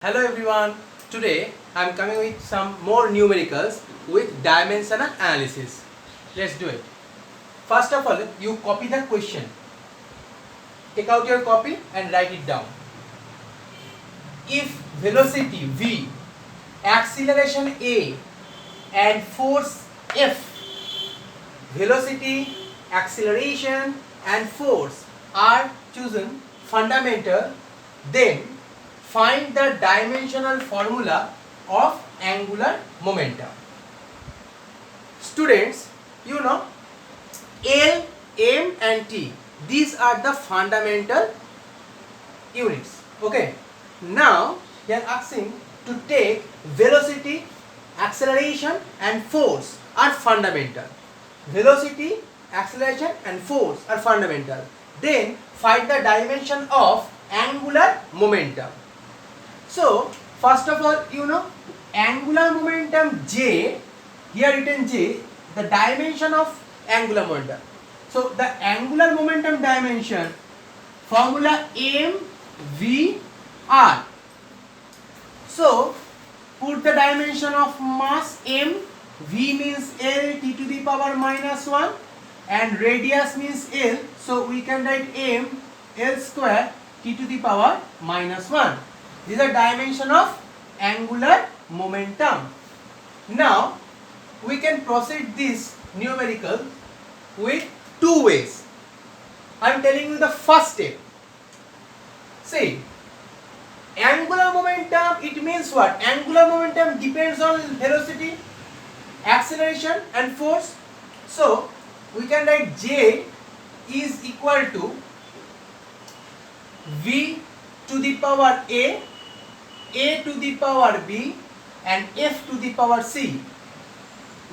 Hello everyone, today I am coming with some more numericals with dimensional analysis. Let's do it. First of all, you copy the question. Take out your copy and write it down. If velocity v, acceleration a and force F, velocity, acceleration and force are chosen fundamental, then find the dimensional formula of angular momentum. Students, you know L, M and T, these are the fundamental units. Okay, now they are asking to take velocity, acceleration and force are fundamental. Velocity, acceleration and force are fundamental. Then find the dimension of angular momentum. So first of all, you know angular momentum J, here written J, the dimension of angular momentum. So the angular momentum dimension formula mvr. So put the dimension of mass m, v means L, t to the power minus 1 and radius means L, so we can write m L square t to the power minus 1. This is the dimension of angular momentum. Now we can proceed this numerical with two ways. I am telling you the first step. See, angular momentum, it means what? Angular momentum depends on velocity, acceleration and force. So we can write J is equal to V to the power A to the power B and F to the power C.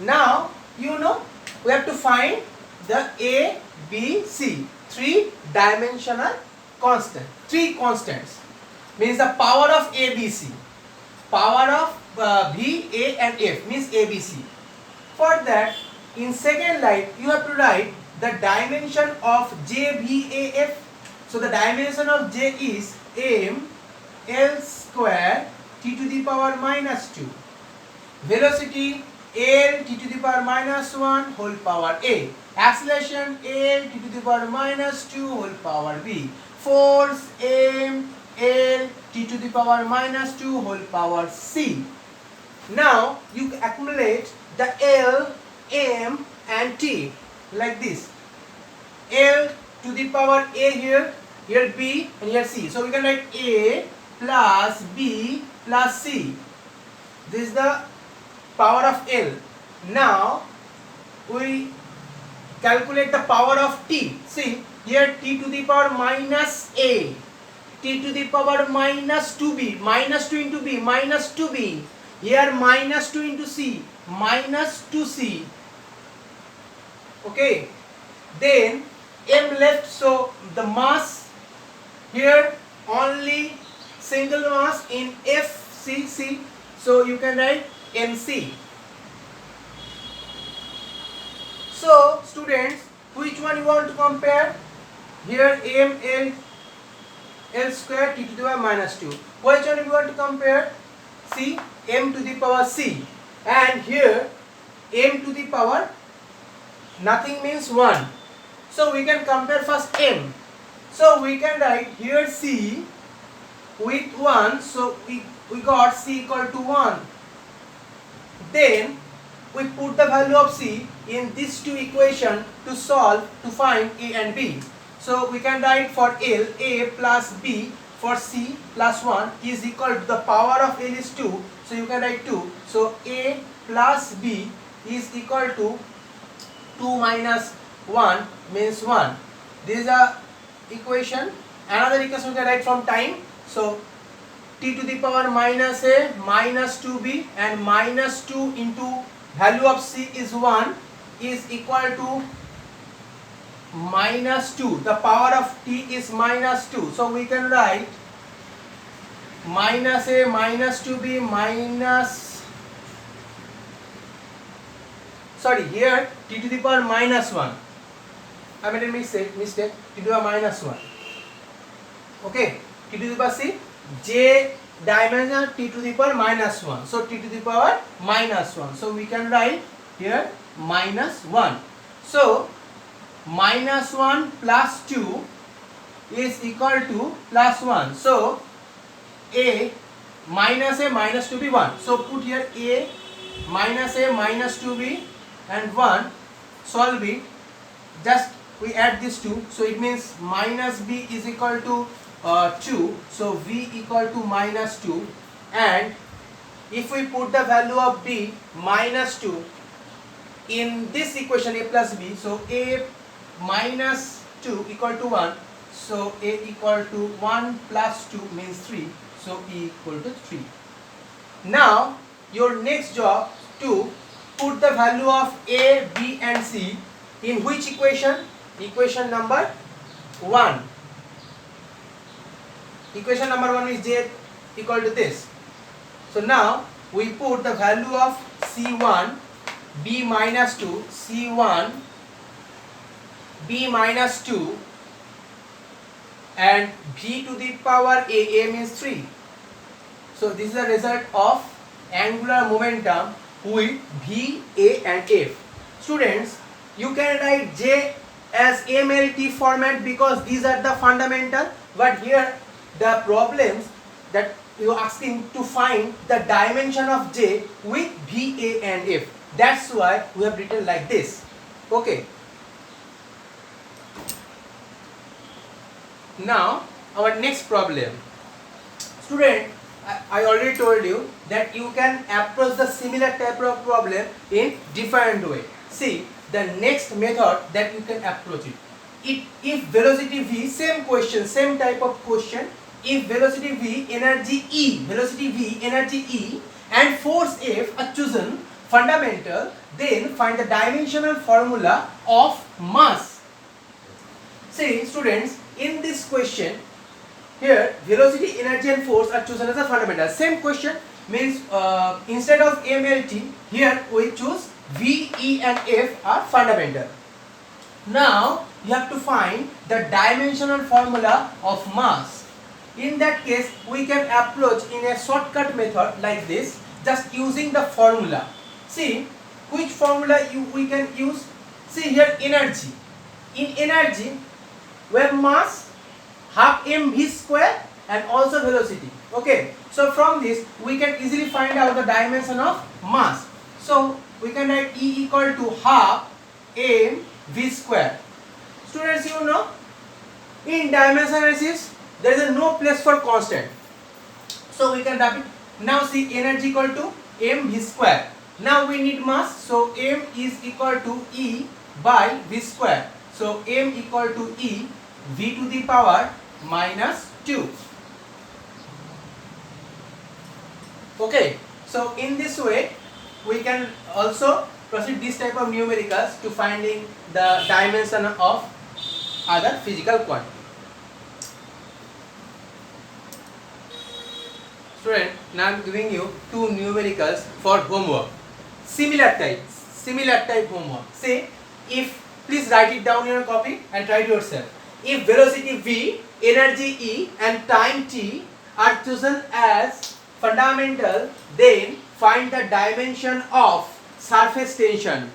Now you know we have to find the A, B, C, three dimensional constant, three constants, means the power of A, B, C, power of V, A and F means A, B, C. For that, in second line you have to write the dimension of J, V, A, F. So the dimension of J is m L square t to the power minus 2. Velocity L t to the power minus 1 whole power A. Acceleration L t to the power minus 2 whole power B. Force m L t to the power minus 2 whole power C. Now you accumulate the L, M and T like this. L to the power A here B and here C. So we can write A plus B plus C. This is the power of L. Now we calculate the power of T. See here T to the power minus A, T to the power minus 2B, minus 2 into B, minus 2B. Here minus 2 into C, minus 2C. Okay. Then M left, so the mass here only single mass in FCC, so you can write MC. So students, which one you want to compare? Here M L square t to the power minus 2. Which one you want to compare? C, m to the power C, and here m to the power nothing means 1. So we can compare first m. So we can write here C with 1. So we got C equal to 1. Then we put the value of C in these two equations to solve to find A and B. So we can write for L A plus B, for C plus 1 is equal to the power of L is 2. So you can write 2. So A plus B is equal to 2 minus 1 means 1. This is a equation. Another equation we can write from time. So t to the power minus A minus 2B and minus 2 into value of C is 1 is equal to minus 2. The power of T is minus 2. So we can write minus A minus 2B minus, sorry, here t to the power minus 1. I made a mistake, t to the power minus 1. Okay, t to the power C, J dimension t to the power minus 1. So t to the power minus 1. So we can write here minus 1. So minus 1 plus 2 is equal to plus 1. So a minus 2 be 1. So put here a minus 2 be and 1. Solve it. Just we add this 2. So it means minus b is equal to 2. So v equal to minus 2. And if we put the value of b minus 2 in this equation a plus b, so a minus 2 equal to 1. So a equal to 1 plus 2 means 3. So e equal to 3. Now your next job to put the value of a, b and c in which equation? Equation number 1. Equation number 1 is j equal to this. So now we put the value of c1, b minus 2, c1, b minus 2 and v to the power a means 3. So this is the result of angular momentum with v, a and f. Students, you can write j as MLT format because these are the fundamental, but here the problems that you are asking to find the dimension of j with v, a and f. That's why we have written like this. Okay. Now our next problem. Student, I already told you that you can approach the similar type of problem in different way. See the next method that you can approach it. If velocity v, same question, same type of question. If velocity v, energy E and force F are chosen fundamental, then find the dimensional formula of mass. See students, in this question here velocity, energy and force are chosen as a fundamental. Same question means instead of MLT here we choose V, E and F are fundamental. Now you have to find the dimensional formula of mass. In that case we can approach in a shortcut method like this, just using the formula. See which formula we can use. See here energy. In energy we have mass half mv square and also velocity. Okay, so from this we can easily find out the dimension of mass. So we can write E equal to half mv square. Students, you know in dimension analysis there is no place for constant, so we can write it. Now see energy equal to mv square. Now we need mass, so m is equal to E by v square. So m equal to E v to the power minus 2. Okay, so in this way we can also proceed this type of numericals to finding the dimension of other physical quantity. Student, now I am giving you two numericals for homework. Similar type homework. Say, if please write it down in your copy and try it yourself. If velocity v, energy E and time t are chosen as fundamental, then find the dimension of surface tension.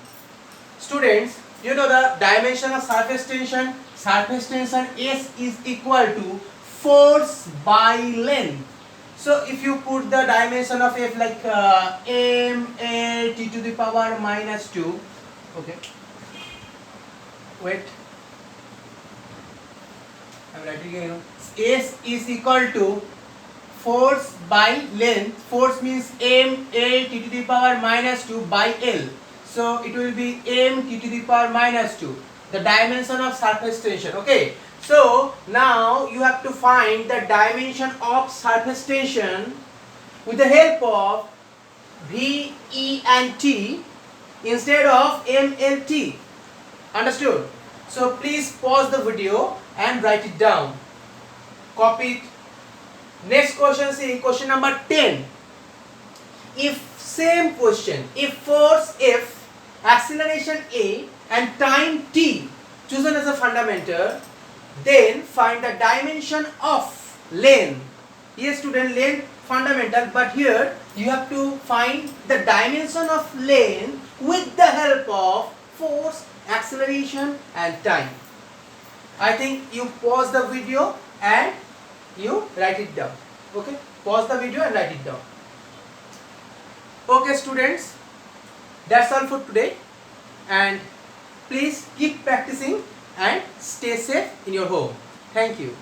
Students, you know the dimension of surface tension? Surface tension S is equal to force by length. So if you put the dimension of F like m L t to the power minus 2, okay, wait, I am writing here. S is equal to force by length. Force means m L t to the power minus 2 by L. So it will be m t to the power minus 2. The dimension of surface tension. Okay. So now you have to find the dimension of surface tension with the help of V, E and T instead of M, L, T. Understood? So please pause the video and write it down. Copy it. Next question, see question number 10. If same question, if force F, acceleration A and time T chosen as a fundamental, then find the dimension of length. Yes student, length fundamental, but here you have to find the dimension of length with the help of force, acceleration and time. I think you pause the video and you write it down. Okay, pause the video and write it down. Okay students, that's all for today, and please keep practicing and stay safe in your home. Thank you.